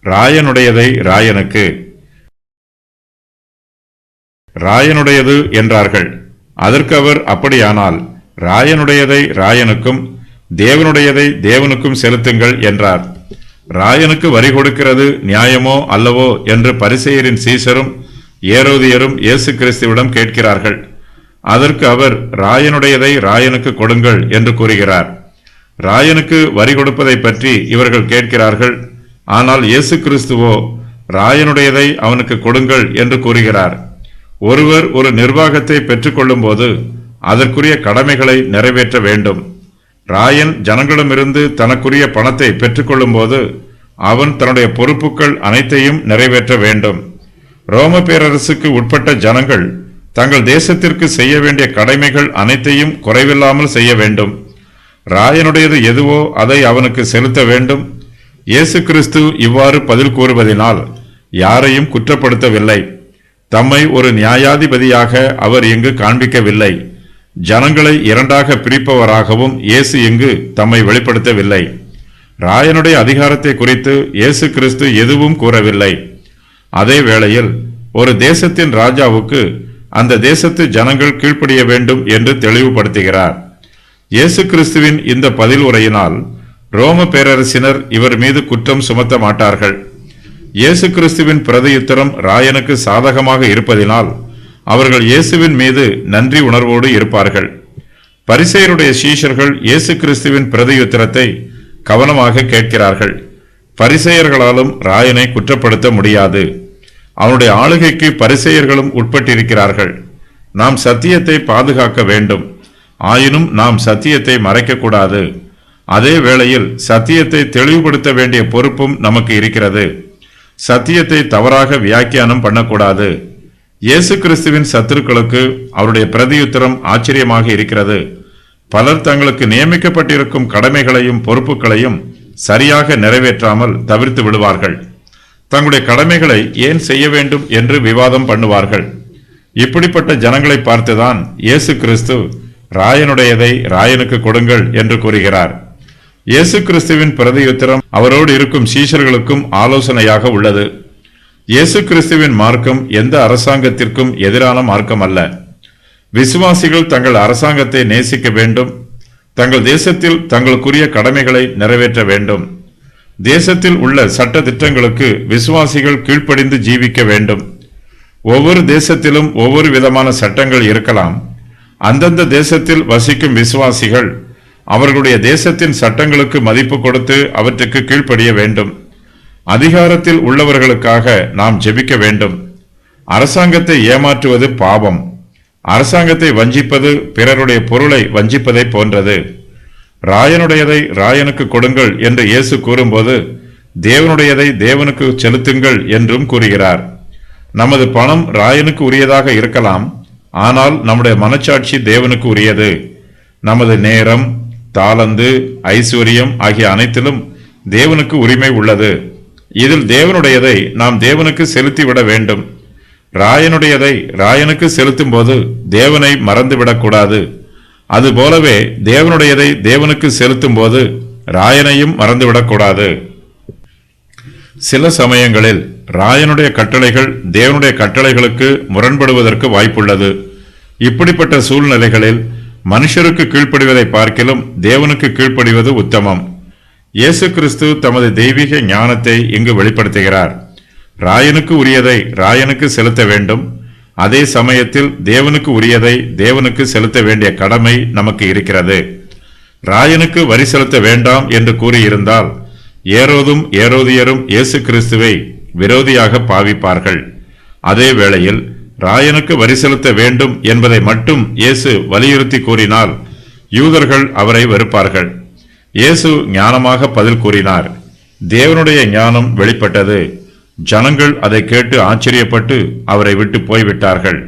ராயனுடையதை ராயனுக்கு, ராயனுடையது என்றார்கள். அதற்கு அவர், அப்படியானால் ராயனுடையதை ராயனுக்கும் தேவனுடையதை தேவனுக்கும் செலுத்துங்கள் என்றார். ராயனுக்கு வரி கொடுக்கிறது நியாயமோ அல்லவோ என்று பரிசேயரின் சீஷரும் ஏரோதியரும் இயேசு கிறிஸ்துவிடம் கேட்கிறார்கள். அதற்கு அவர், ராயனுடையதை ராயனுக்கு கொடுங்கள் என்று கூறுகிறார். ராயனுக்கு வரி கொடுப்பதை பற்றி இவர்கள் கேட்கிறார்கள். ஆனால் இயேசு கிறிஸ்துவோ ராயனுடையதை அவனுக்கு கொடுங்கள் என்று கூறுகிறார். ஒருவர் ஒரு நிர்வாகத்தை பெற்றுக்கொள்ளும் போது அதற்குரிய கடமைகளை நிறைவேற்ற வேண்டும். ராயன் ஜனங்களிடமிருந்து தனக்குரிய பணத்தை பெற்றுக்கொள்ளும் போது அவன் தன்னுடைய பொறுப்புகள் அனைத்தையும் நிறைவேற்ற வேண்டும். ரோம பேரரசுக்கு உட்பட்ட ஜனங்கள் தங்கள் தேசத்திற்கு செய்ய வேண்டிய கடமைகள் அனைத்தையும் குறைவில்லாமல் செய்ய வேண்டும். ராயனுடையது எதுவோ அதை அவனுக்கு செலுத்த வேண்டும். இயேசு கிறிஸ்து இவ்வாறு பதில் கூறுவதனால் யாரையும் குற்றப்படுத்தவில்லை. தம்மை ஒரு நியாயாதிபதியாக அவர் இங்கு காண்பிக்கவில்லை. ஜனங்களை இரண்டாக பிரிப்பவராகவும் இயேசு இங்கு தம்மை வெளிப்படுத்தவில்லை. ராயனுடைய அதிகாரத்தை குறித்து இயேசு கிறிஸ்து எதுவும் கூறவில்லை. அதே வேளையில் ஒரு தேசத்தின் ராஜாவுக்கு அந்த தேசத்து ஜனங்கள் கீழ்ப்படிய வேண்டும் என்று தெளிவுபடுத்துகிறார். இயேசு கிறிஸ்துவின் இந்த பதில் உரையினால் ரோம பேரரசினர் இவர் மீது குற்றம் சுமத்த மாட்டார்கள். இயேசு கிறிஸ்துவின் பிரதியுத்தரம் ராயனுக்கு சாதகமாக இருப்பதினால் அவர்கள் இயேசுவின் மீது நன்றி உணர்வோடு இருப்பார்கள். பரிசேயருடைய சீஷர்கள் இயேசு கிறிஸ்துவின் பிரதியுத்தரத்தை கவனமாக கேட்கிறார்கள். பரிசேயர்களாலும் ராயனை குற்றப்படுத்த முடியாது. அவனுடைய ஆளுகைக்கு பரிசேயர்களும் உட்பட்டிருக்கிறார்கள். நாம் சத்தியத்தை பாதுகாக்க வேண்டும். ஆயினும் நாம் சத்தியத்தை மறைக்கக்கூடாது. அதே வேளையில் சத்தியத்தை தெளிவுபடுத்த வேண்டிய பொறுப்பும் நமக்கு இருக்கிறது. சத்தியத்தை தவறாக வியாக்கியானம் பண்ணக்கூடாது. இயேசு கிறிஸ்துவின் சத்துருக்களுக்கு அவருடைய பிரதியுத்தரம் ஆச்சரியமாக இருக்கிறது. பலர் தங்களுக்கு நியமிக்கப்பட்டிருக்கும் கடமைகளையும் பொறுப்புகளையும் சரியாக நிறைவேற்றாமல் தவிர்த்து விடுவார்கள். தங்களுடைய கடமைகளை ஏன் செய்ய வேண்டும் என்று விவாதம் பண்ணுவார்கள். இப்படிப்பட்ட ஜனங்களை பார்த்துதான் இயேசு கிறிஸ்து ராயனுடையதை ராயனுக்கு கொடுங்கள் என்று கூறுகிறார். இயேசு கிறிஸ்துவின் பிரதியுத்தரம் அவரோடு இருக்கும் சீஷர்களுக்கும் ஆலோசனையாக உள்ளது. இயேசு கிறிஸ்துவின் மார்க்கம் எந்த அரசாங்கத்திற்கும் எதிரான மார்க்கம் அல்ல. விசுவாசிகள் தங்கள் அரசாங்கத்தை நேசிக்க வேண்டும். தங்கள் தேசத்தில் தங்களுக்குரிய கடமைகளை நிறைவேற்ற வேண்டும். தேசத்தில் உள்ள சட்ட திட்டங்களுக்கு விசுவாசிகள் கீழ்ப்படிந்து ஜீவிக்க வேண்டும். ஒவ்வொரு தேசத்திலும் ஒவ்வொரு விதமான சட்டங்கள் இருக்கலாம். அந்தந்த தேசத்தில் வசிக்கும் விசுவாசிகள் அவர்களுடைய தேசத்தின் சட்டங்களுக்கு மதிப்பு கொடுத்து அவற்றுக்கு கீழ்ப்படிய வேண்டும். அதிகாரத்தில் உள்ளவர்களுக்காக நாம் ஜெபிக்க வேண்டும். அரசாங்கத்தை ஏமாற்றுவது பாவம். அரசாங்கத்தை வஞ்சிப்பது பிறருடைய பொருளை வஞ்சிப்பதை போன்றது. ராயனுடையதை ராயனுக்கு கொடுங்கள் என்று இயேசு கூறும்போது தேவனுடையதை தேவனுக்கு செலுத்துங்கள் என்றும் கூறுகிறார். நமது பணம் ராயனுக்கு உரியதாக இருக்கலாம். ஆனால் நம்முடைய மனச்சாட்சி தேவனுக்கு உரியது. நமது நேரம், தாளந்து, ஐஸ்வர்யம் ஆகிய அனைத்திலும் தேவனுக்கு உரிமை உள்ளது. இதில் தேவனுடையதை நாம் தேவனுக்கு செலுத்திவிட வேண்டும். ராயனுடையதை ராயனுக்கு செலுத்தும் போது தேவனை மறந்துவிடக்கூடாது. அதுபோலவே தேவனுடையதை தேவனுக்கு செலுத்தும் போது ராயனையும் மறந்துவிடக்கூடாது. சில சமயங்களில் ராயனுடைய கட்டளைகள் தேவனுடைய கட்டளைகளுக்கு முரண்படுவதற்கு வாய்ப்புள்ளது. இப்படிப்பட்ட சூழ்நிலைகளில் மனுஷருக்கு கீழ்ப்படிவதை பார்க்கிலும் தேவனுக்கு கீழ்ப்படிவது உத்தமம். இயேசு கிறிஸ்து தமது தெய்வீக ஞானத்தை இங்கு வெளிப்படுத்துகிறார். ராயனுக்கு உரியதை ராயனுக்கு செலுத்த வேண்டும். அதே சமயத்தில் தேவனுக்கு உரியதை தேவனுக்கு செலுத்த வேண்டிய கடமை நமக்கு இருக்கிறது. ராயனுக்கு வரி செலுத்த வேண்டாம் என்று கூறியிருந்தால் ஏரோதும் ஏரோதியரும் இயேசு கிறிஸ்துவை விரோதியாக பாவிப்பார்கள். அதே வேளையில் ராயனுக்கு வரி செலுத்த வேண்டும் என்பதை மட்டும் இயேசு வலியுறுத்தி கூறினால் யூதர்கள் அவரை வெறுப்பார்கள். இயேசு ஞானமாக பதில் கூறினார். தேவனுடைய ஞானம் வெளிப்பட்டது. ஜனங்கள் அதை கேட்டு ஆச்சரியப்பட்டு அவரை விட்டு போய்விட்டார்கள்.